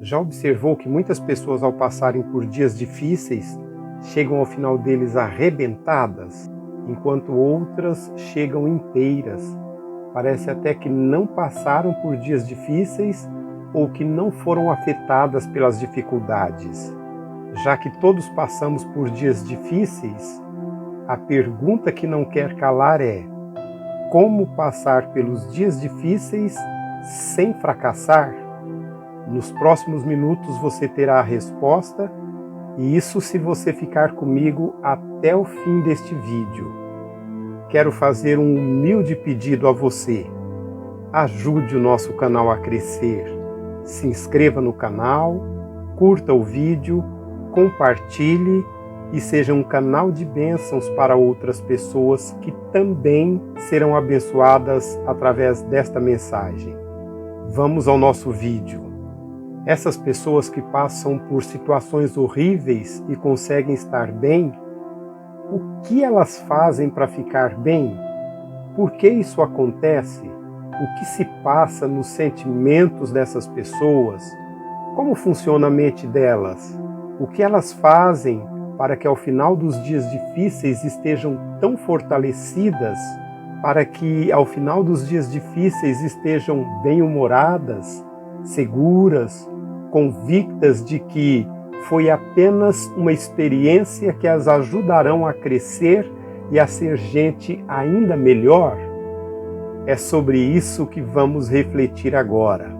Já observou que muitas pessoas, ao passarem por dias difíceis, chegam ao final deles arrebentadas, enquanto outras chegam inteiras? Parece até que não passaram por dias difíceis ou que não foram afetadas pelas dificuldades. Já que todos passamos por dias difíceis, a pergunta que não quer calar é: como passar pelos dias difíceis sem fracassar? Nos próximos minutos você terá a resposta, e isso se você ficar comigo até o fim deste vídeo. Quero fazer um humilde pedido a você. Ajude o nosso canal a crescer. Se inscreva no canal, curta o vídeo, compartilhe e seja um canal de bênçãos para outras pessoas que também serão abençoadas através desta mensagem. Vamos ao nosso vídeo. Essas pessoas que passam por situações horríveis e conseguem estar bem, o que elas fazem para ficar bem? Por que isso acontece? O que se passa nos sentimentos dessas pessoas? Como funciona a mente delas? O que elas fazem para que ao final dos dias difíceis estejam tão fortalecidas, para que ao final dos dias difíceis estejam bem-humoradas, seguras, convictas de que foi apenas uma experiência que as ajudarão a crescer e a ser gente ainda melhor? É sobre isso que vamos refletir agora.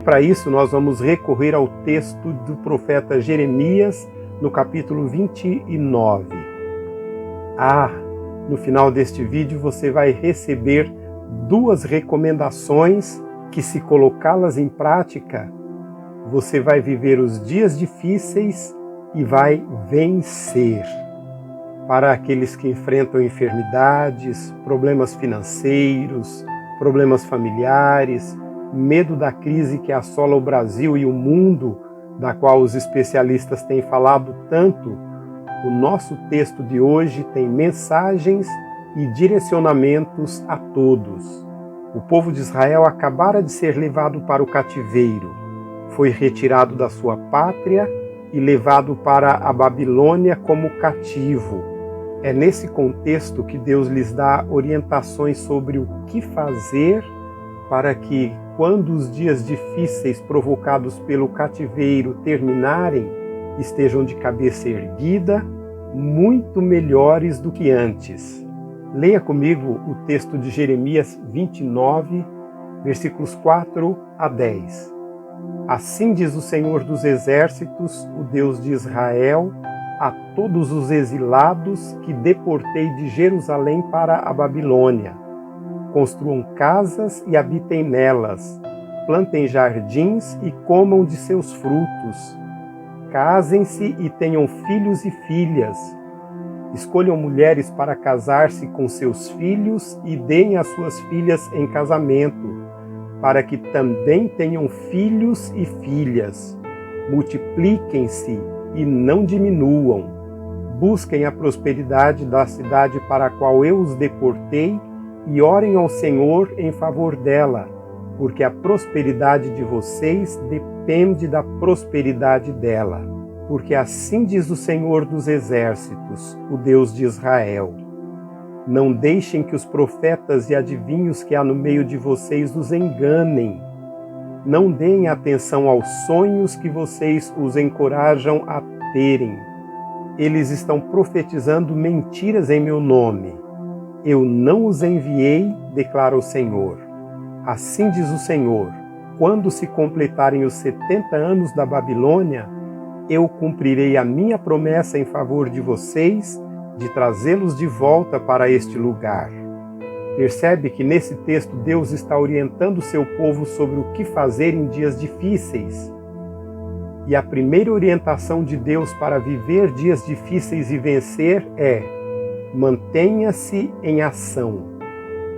Para isso, nós vamos recorrer ao texto do profeta Jeremias, no capítulo 29. No final deste vídeo você vai receber duas recomendações que, se colocá-las em prática, você vai viver os dias difíceis e vai vencer. Para aqueles que enfrentam enfermidades, problemas financeiros, problemas familiares, medo da crise que assola o Brasil e o mundo, da qual os especialistas têm falado tanto, o nosso texto de hoje tem mensagens e direcionamentos a todos. O povo de Israel acabara de ser levado para o cativeiro. Foi retirado da sua pátria e levado para a Babilônia como cativo. É nesse contexto que Deus lhes dá orientações sobre o que fazer para que, quando os dias difíceis provocados pelo cativeiro terminarem, estejam de cabeça erguida, muito melhores do que antes. Leia comigo o texto de Jeremias 29, versículos 4 a 10. Assim diz o Senhor dos Exércitos, o Deus de Israel, a todos os exilados que deportei de Jerusalém para a Babilônia: construam casas e habitem nelas, plantem jardins e comam de seus frutos. Casem-se e tenham filhos e filhas. Escolham mulheres para casar-se com seus filhos e deem as suas filhas em casamento, para que também tenham filhos e filhas. Multipliquem-se e não diminuam. Busquem a prosperidade da cidade para a qual eu os deportei e orem ao Senhor em favor dela, porque a prosperidade de vocês depende da prosperidade dela. Porque assim diz o Senhor dos Exércitos, o Deus de Israel: não deixem que os profetas e adivinhos que há no meio de vocês os enganem. Não deem atenção aos sonhos que vocês os encorajam a terem. Eles estão profetizando mentiras em meu nome. Eu não os enviei, declara o Senhor. Assim diz o Senhor: quando se completarem os 70 anos da Babilônia, eu cumprirei a minha promessa em favor de vocês, de trazê-los de volta para este lugar. Percebe que nesse texto Deus está orientando o seu povo sobre o que fazer em dias difíceis. E a primeira orientação de Deus para viver dias difíceis e vencer é: mantenha-se em ação.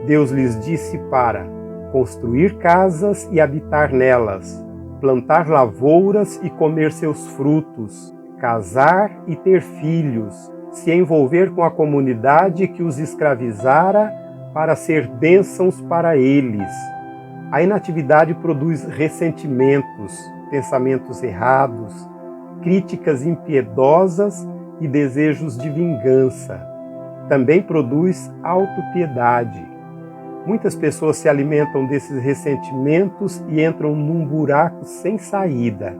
Deus lhes disse para construir casas e habitar nelas, plantar lavouras e comer seus frutos, casar e ter filhos, se envolver com a comunidade que os escravizara para ser bênçãos para eles. A inatividade produz ressentimentos. pensamentos errados, críticas impiedosas e desejos de vingança. Também produz autopiedade. Muitas pessoas se alimentam desses ressentimentos e entram num buraco sem saída.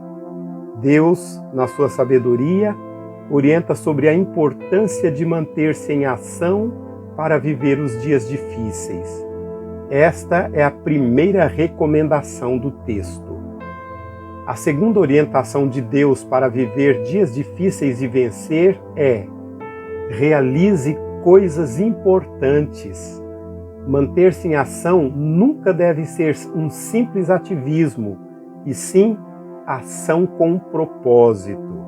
Deus, na sua sabedoria, orienta sobre a importância de manter-se em ação para viver os dias difíceis. Esta é a primeira recomendação do texto. A segunda orientação de Deus para viver dias difíceis e vencer é: realize coisas importantes. Manter-se em ação nunca deve ser um simples ativismo, e sim ação com propósito.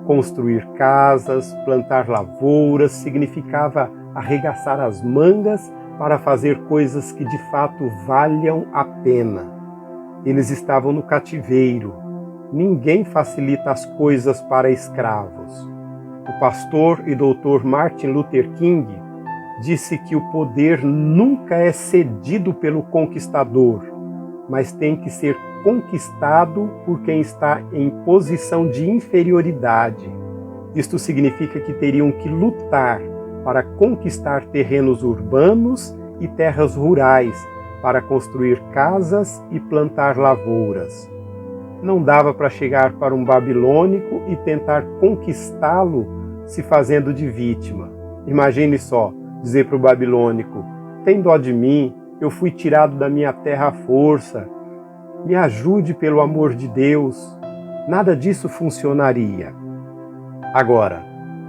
Construir casas, plantar lavouras significava arregaçar as mangas para fazer coisas que de fato valham a pena. Eles estavam no cativeiro. Ninguém facilita as coisas para escravos. O pastor e doutor Martin Luther King disse que o poder nunca é cedido pelo conquistador, mas tem que ser conquistado por quem está em posição de inferioridade. Isto significa que teriam que lutar para conquistar terrenos urbanos e terras rurais, para construir casas e plantar lavouras. Não dava para chegar para um babilônico e tentar conquistá-lo se fazendo de vítima. Imagine só, dizer para o babilônico: tem dó de mim, eu fui tirado da minha terra à força, me ajude pelo amor de Deus. Nada disso funcionaria. Agora,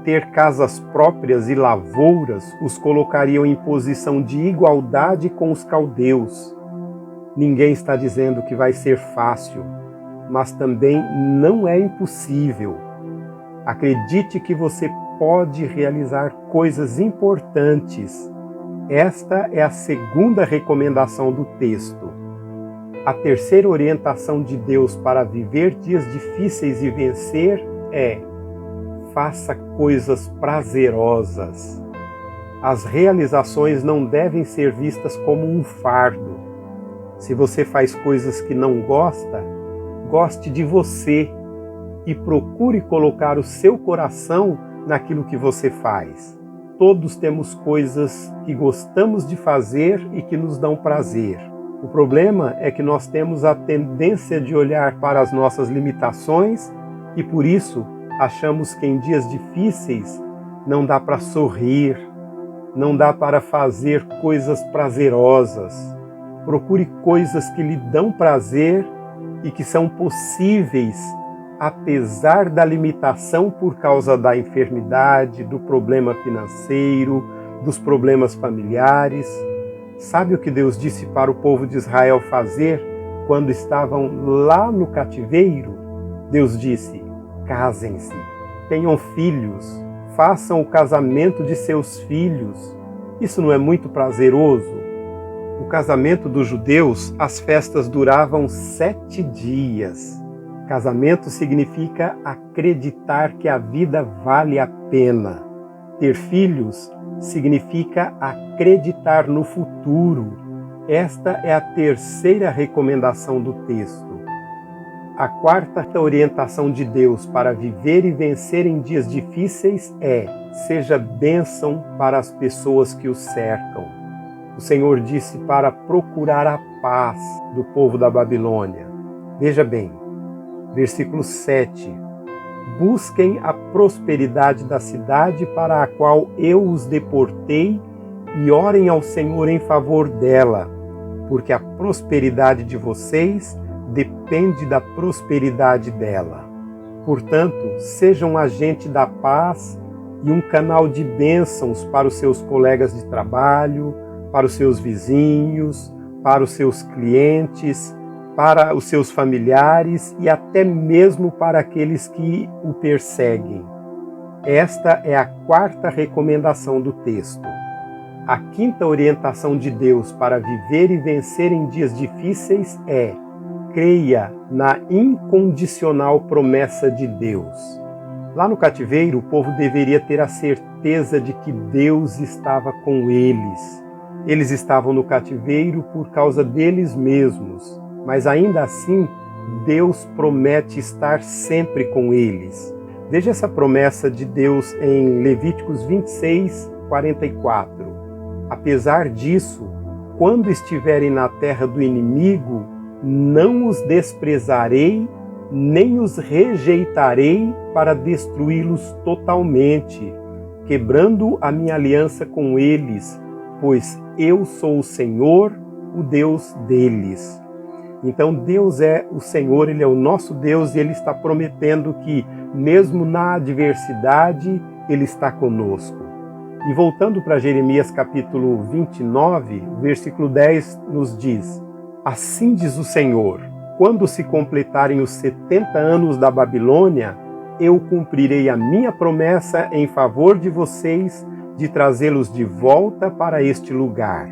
ter casas próprias e lavouras os colocariam em posição de igualdade com os caldeus. Ninguém está dizendo que vai ser fácil, mas também não é impossível. Acredite que você pode realizar coisas importantes. Esta é a segunda recomendação do texto. A terceira orientação de Deus para viver dias difíceis e vencer é: faça coisas prazerosas. As realizações não devem ser vistas como um fardo. Se você faz coisas que não gosta, goste de você e procure colocar o seu coração naquilo que você faz. Todos temos coisas que gostamos de fazer e que nos dão prazer. O problema é que nós temos a tendência de olhar para as nossas limitações e, por isso, achamos que em dias difíceis não dá para sorrir, não dá para fazer coisas prazerosas. Procure coisas que lhe dão prazer e que são possíveis apesar da limitação por causa da enfermidade, do problema financeiro, dos problemas familiares. Sabe o que Deus disse para o povo de Israel fazer quando estavam lá no cativeiro? Deus disse: casem-se, tenham filhos, façam o casamento de seus filhos. Isso não é muito prazeroso? O casamento dos judeus, as festas duravam 7 dias. Casamento significa acreditar que a vida vale a pena. Ter filhos significa acreditar no futuro. Esta é a terceira recomendação do texto. A quarta orientação de Deus para viver e vencer em dias difíceis é: seja bênção para as pessoas que o cercam. O Senhor disse para procurar a paz do povo da Babilônia. Veja bem, versículo 7. Busquem a prosperidade da cidade para a qual eu os deportei e orem ao Senhor em favor dela, porque a prosperidade de vocês depende da prosperidade dela. Portanto, sejam um agente da paz e um canal de bênçãos para os seus colegas de trabalho, para os seus vizinhos, para os seus clientes, para os seus familiares e até mesmo para aqueles que o perseguem. Esta é a quarta recomendação do texto. A quinta orientação de Deus para viver e vencer em dias difíceis é: creia na incondicional promessa de Deus. Lá no cativeiro, o povo deveria ter a certeza de que Deus estava com eles. Eles estavam no cativeiro por causa deles mesmos, mas ainda assim, Deus promete estar sempre com eles. Veja essa promessa de Deus em Levíticos 26, 44. Apesar disso, quando estiverem na terra do inimigo, não os desprezarei, nem os rejeitarei para destruí-los totalmente, quebrando a minha aliança com eles, pois eu sou o Senhor, o Deus deles. Então Deus é o Senhor, Ele é o nosso Deus e Ele está prometendo que, mesmo na adversidade, Ele está conosco. E voltando para Jeremias capítulo 29, versículo 10 nos diz: Assim diz o Senhor, quando se completarem os 70 anos da Babilônia, eu cumprirei a minha promessa em favor de vocês de trazê-los de volta para este lugar.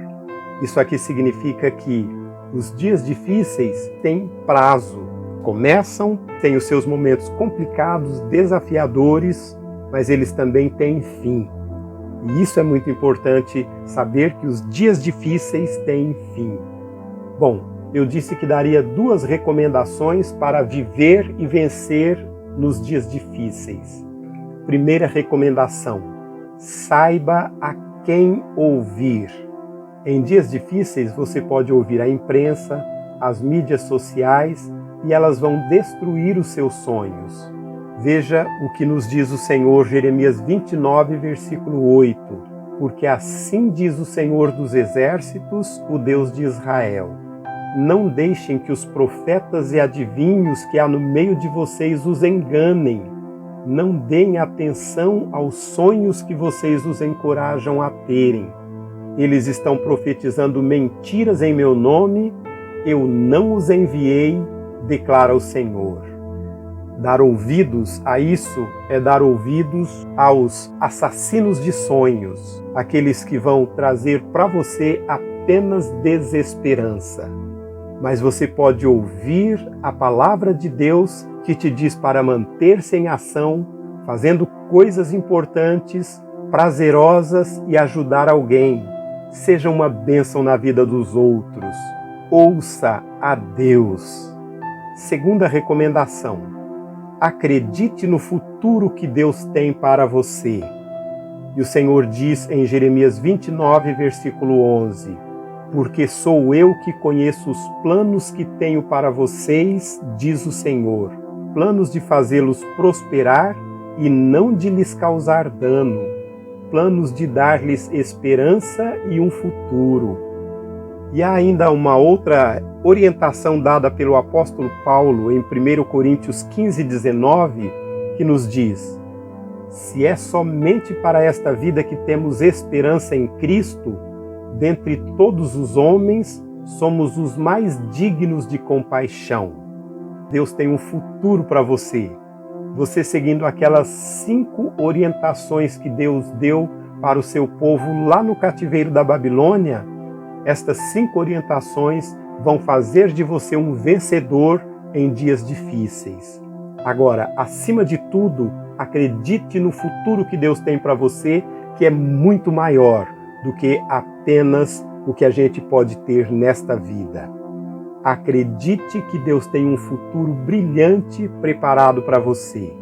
Isso aqui significa que os dias difíceis têm prazo. Começam, têm os seus momentos complicados, desafiadores, mas eles também têm fim. E isso é muito importante, saber que os dias difíceis têm fim. Bom, eu disse que daria 2 recomendações para viver e vencer nos dias difíceis. Primeira recomendação: saiba a quem ouvir. Em dias difíceis você pode ouvir a imprensa, as mídias sociais, e elas vão destruir os seus sonhos. Veja o que nos diz o Senhor, Jeremias 29, versículo 8. Porque assim diz o Senhor dos exércitos, o Deus de Israel: não deixem que os profetas e adivinhos que há no meio de vocês os enganem. Não deem atenção aos sonhos que vocês os encorajam a terem. Eles estão profetizando mentiras em meu nome. Eu não os enviei, declara o Senhor. Dar ouvidos a isso é dar ouvidos aos assassinos de sonhos, aqueles que vão trazer para você apenas desesperança. Mas você pode ouvir a palavra de Deus que te diz para manter-se em ação, fazendo coisas importantes, prazerosas e ajudar alguém. Seja uma bênção na vida dos outros. Ouça a Deus. Segunda recomendação: acredite no futuro que Deus tem para você. E o Senhor diz em Jeremias 29, versículo 11: porque sou eu que conheço os planos que tenho para vocês, diz o Senhor, planos de fazê-los prosperar e não de lhes causar dano, planos de dar-lhes esperança e um futuro. E há ainda uma outra orientação dada pelo apóstolo Paulo em 1 Coríntios 15, 19, que nos diz: se é somente para esta vida que temos esperança em Cristo, dentre todos os homens, somos os mais dignos de compaixão. Deus tem um futuro para você. Você seguindo aquelas 5 orientações que Deus deu para o seu povo lá no cativeiro da Babilônia, estas 5 orientações vão fazer de você um vencedor em dias difíceis. Agora, acima de tudo, acredite no futuro que Deus tem para você, que é muito maior do que apenas o que a gente pode ter nesta vida. Acredite que Deus tem um futuro brilhante preparado para você.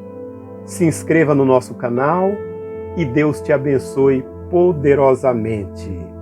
Se inscreva no nosso canal e Deus te abençoe poderosamente.